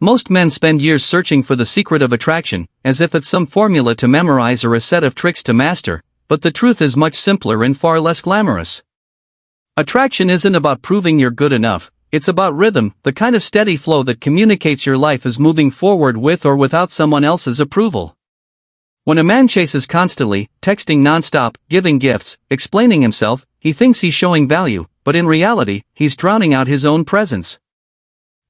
Most men spend years searching for the secret of attraction, as if it's some formula to memorize or a set of tricks to master, but the truth is much simpler and far less glamorous. Attraction isn't about proving you're good enough, it's about rhythm, the kind of steady flow that communicates your life is moving forward with or without someone else's approval. When a man chases constantly, texting nonstop, giving gifts, explaining himself, he thinks he's showing value, but in reality, he's drowning out his own presence.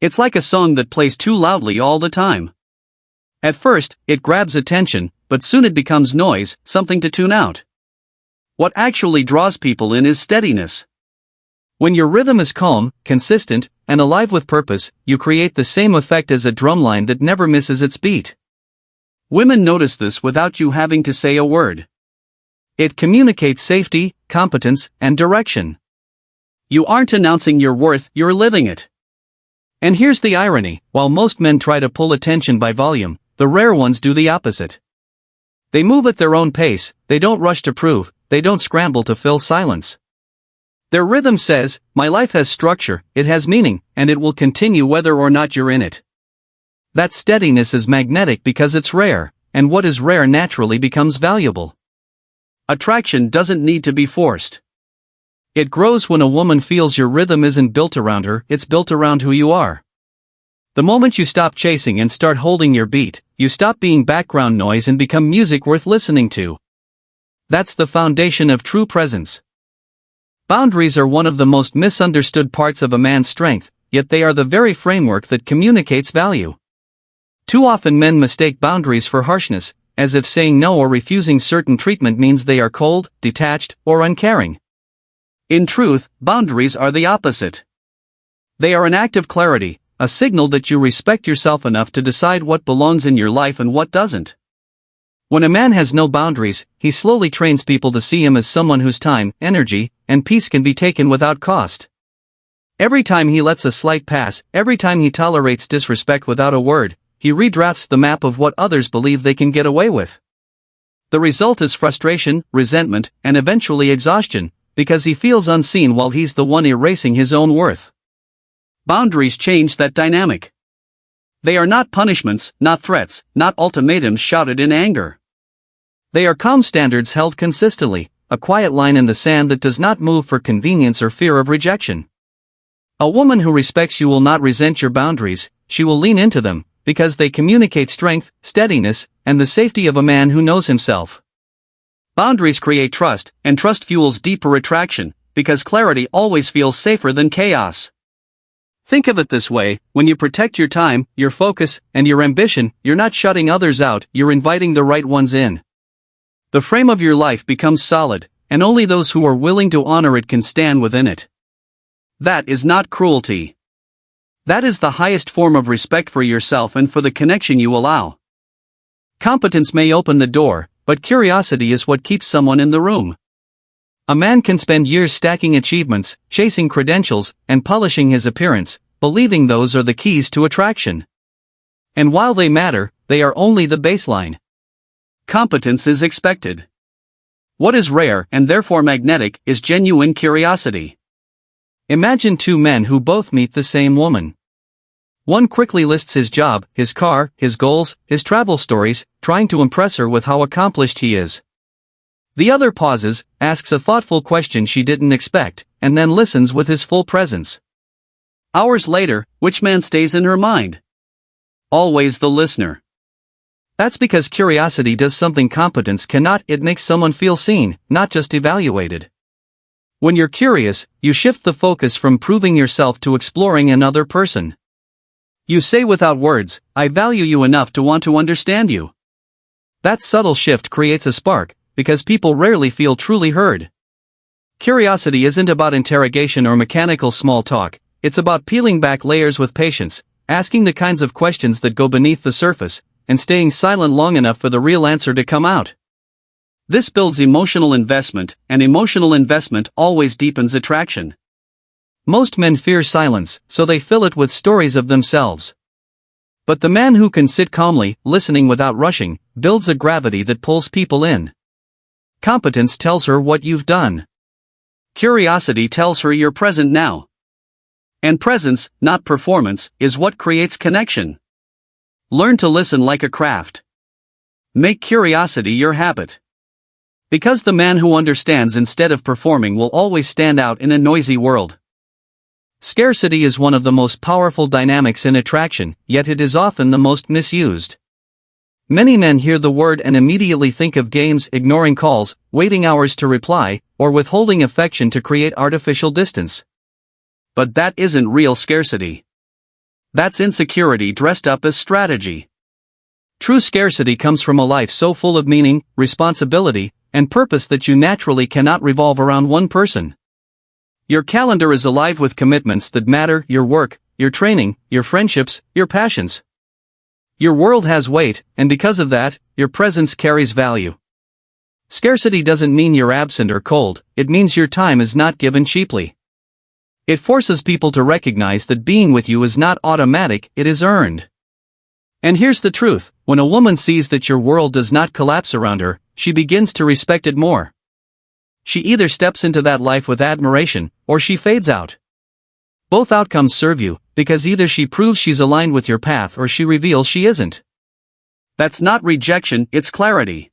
It's like a song that plays too loudly all the time. At first, it grabs attention, but soon it becomes noise, something to tune out. What actually draws people in is steadiness. When your rhythm is calm, consistent, and alive with purpose, you create the same effect as a drumline that never misses its beat. Women notice this without you having to say a word. It communicates safety, competence, and direction. You aren't announcing your worth, you're living it. And here's the irony, while most men try to pull attention by volume, the rare ones do the opposite. They move at their own pace, they don't rush to prove, they don't scramble to fill silence. Their rhythm says, my life has structure, it has meaning, and it will continue whether or not you're in it. That steadiness is magnetic because it's rare, and what is rare naturally becomes valuable. Attraction doesn't need to be forced. It grows when a woman feels your rhythm isn't built around her, it's built around who you are. The moment you stop chasing and start holding your beat, you stop being background noise and become music worth listening to. That's the foundation of true presence. Boundaries are one of the most misunderstood parts of a man's strength, yet they are the very framework that communicates value. Too often men mistake boundaries for harshness, as if saying no or refusing certain treatment means they are cold, detached, or uncaring. In truth, boundaries are the opposite. They are an act of clarity, a signal that you respect yourself enough to decide what belongs in your life and what doesn't. When a man has no boundaries, he slowly trains people to see him as someone whose time, energy, and peace can be taken without cost. Every time he lets a slight pass, every time he tolerates disrespect without a word, he redrafts the map of what others believe they can get away with. The result is frustration, resentment, and eventually exhaustion, because he feels unseen while he's the one erasing his own worth. Boundaries change that dynamic. They are not punishments, not threats, not ultimatums shouted in anger. They are calm standards held consistently, a quiet line in the sand that does not move for convenience or fear of rejection. A woman who respects you will not resent your boundaries, she will lean into them, because they communicate strength, steadiness, and the safety of a man who knows himself. Boundaries create trust, and trust fuels deeper attraction, because clarity always feels safer than chaos. Think of it this way, when you protect your time, your focus, and your ambition, you're not shutting others out, you're inviting the right ones in. The frame of your life becomes solid, and only those who are willing to honor it can stand within it. That is not cruelty. That is the highest form of respect for yourself and for the connection you allow. Competence may open the door, but curiosity is what keeps someone in the room. A man can spend years stacking achievements, chasing credentials, and polishing his appearance, believing those are the keys to attraction. And while they matter, they are only the baseline. Competence is expected. What is rare, and therefore magnetic, is genuine curiosity. Imagine two men who both meet the same woman. One quickly lists his job, his car, his goals, his travel stories, trying to impress her with how accomplished he is. The other pauses, asks a thoughtful question she didn't expect, and then listens with his full presence. Hours later, which man stays in her mind? Always the listener. That's because curiosity does something competence cannot, it makes someone feel seen, not just evaluated. When you're curious, you shift the focus from proving yourself to exploring another person. You say without words, I value you enough to want to understand you. That subtle shift creates a spark, because people rarely feel truly heard. Curiosity isn't about interrogation or mechanical small talk, it's about peeling back layers with patience, asking the kinds of questions that go beneath the surface, and staying silent long enough for the real answer to come out. This builds emotional investment, and emotional investment always deepens attraction. Most men fear silence, so they fill it with stories of themselves. But the man who can sit calmly, listening without rushing, builds a gravity that pulls people in. Competence tells her what you've done. Curiosity tells her you're present now. And presence, not performance, is what creates connection. Learn to listen like a craft. Make curiosity your habit. Because the man who understands instead of performing will always stand out in a noisy world. Scarcity is one of the most powerful dynamics in attraction, yet it is often the most misused. Many men hear the word and immediately think of games, ignoring calls, waiting hours to reply, or withholding affection to create artificial distance. But that isn't real scarcity. That's insecurity dressed up as strategy. True scarcity comes from a life so full of meaning, responsibility, and purpose that you naturally cannot revolve around one person. Your calendar is alive with commitments that matter: your work, your training, your friendships, your passions. Your world has weight, and because of that, your presence carries value. Scarcity doesn't mean you're absent or cold, it means your time is not given cheaply. It forces people to recognize that being with you is not automatic, it is earned. And here's the truth: when a woman sees that your world does not collapse around her, she begins to respect it more. She either steps into that life with admiration, or she fades out. Both outcomes serve you, because either she proves she's aligned with your path or she reveals she isn't. That's not rejection, it's clarity.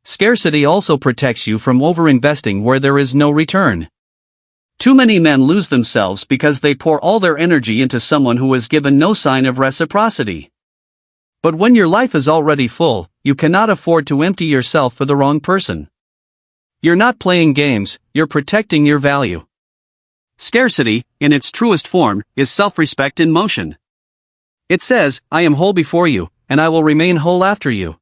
Scarcity also protects you from overinvesting where there is no return. Too many men lose themselves because they pour all their energy into someone who has given no sign of reciprocity. But when your life is already full, you cannot afford to empty yourself for the wrong person. You're not playing games, you're protecting your value. Scarcity, in its truest form, is self-respect in motion. It says, I am whole before you, and I will remain whole after you.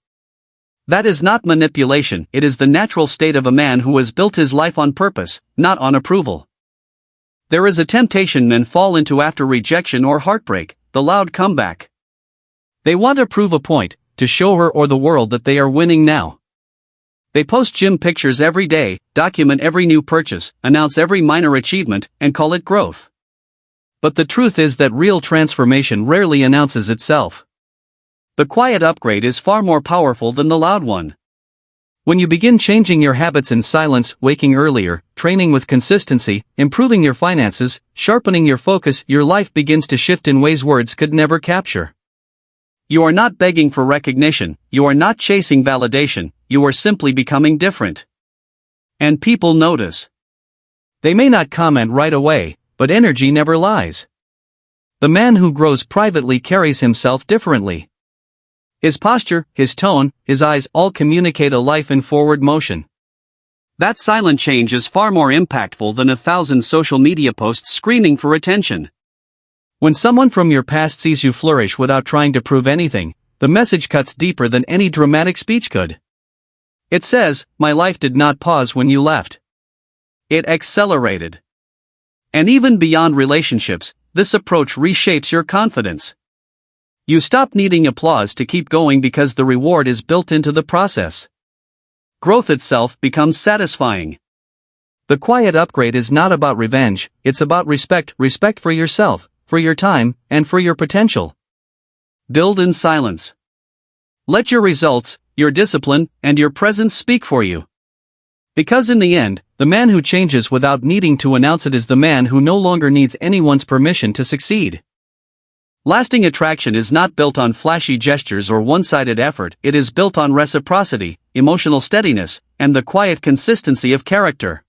That is not manipulation, it is the natural state of a man who has built his life on purpose, not on approval. There is a temptation men fall into after rejection or heartbreak: the loud comeback. They want to prove a point, to show her or the world that they are winning now. They post gym pictures every day, document every new purchase, announce every minor achievement, and call it growth. But the truth is that real transformation rarely announces itself. The quiet upgrade is far more powerful than the loud one. When you begin changing your habits in silence, waking earlier, training with consistency, improving your finances, sharpening your focus, your life begins to shift in ways words could never capture. You are not begging for recognition, you are not chasing validation, you are simply becoming different. And people notice. They may not comment right away, but energy never lies. The man who grows privately carries himself differently. His posture, his tone, his eyes all communicate a life in forward motion. That silent change is far more impactful than 1,000 social media posts screaming for attention. When someone from your past sees you flourish without trying to prove anything, the message cuts deeper than any dramatic speech could. It says, my life did not pause when you left. It accelerated. And even beyond relationships, this approach reshapes your confidence. You stop needing applause to keep going because the reward is built into the process. Growth itself becomes satisfying. The quiet upgrade is not about revenge, it's about respect for yourself, for your time, and for your potential. Build in silence. Let your results, your discipline, and your presence speak for you. Because in the end, the man who changes without needing to announce it is the man who no longer needs anyone's permission to succeed. Lasting attraction is not built on flashy gestures or one-sided effort, it is built on reciprocity, emotional steadiness, and the quiet consistency of character.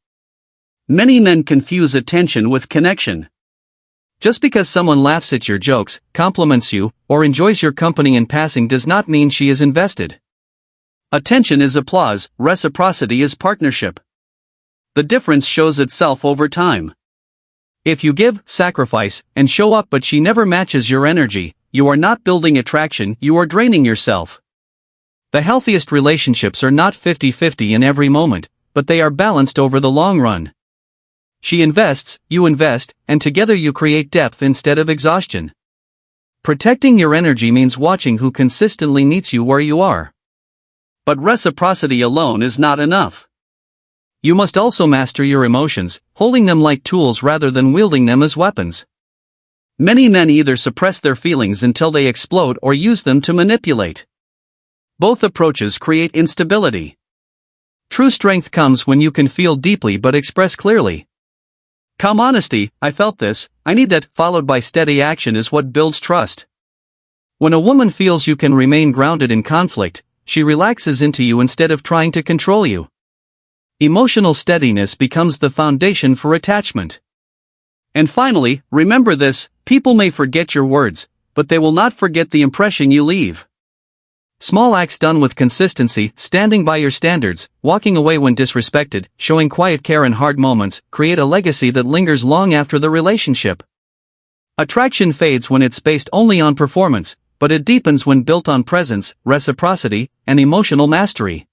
Many men confuse attention with connection. Just because someone laughs at your jokes, compliments you, or enjoys your company in passing does not mean she is invested. Attention is applause, reciprocity is partnership. The difference shows itself over time. If you give, sacrifice, and show up but she never matches your energy, you are not building attraction, you are draining yourself. The healthiest relationships are not 50-50 in every moment, but they are balanced over the long run. She invests, you invest, and together you create depth instead of exhaustion. Protecting your energy means watching who consistently meets you where you are. But reciprocity alone is not enough. You must also master your emotions, holding them like tools rather than wielding them as weapons. Many men either suppress their feelings until they explode or use them to manipulate. Both approaches create instability. True strength comes when you can feel deeply but express clearly. Calm honesty, I felt this, I need that, followed by steady action is what builds trust. When a woman feels you can remain grounded in conflict, she relaxes into you instead of trying to control you. Emotional steadiness becomes the foundation for attachment. And finally, remember this: people may forget your words, but they will not forget the impression you leave. Small acts done with consistency, standing by your standards, walking away when disrespected, showing quiet care in hard moments, create a legacy that lingers long after the relationship. Attraction fades when it's based only on performance, but it deepens when built on presence, reciprocity, and emotional mastery.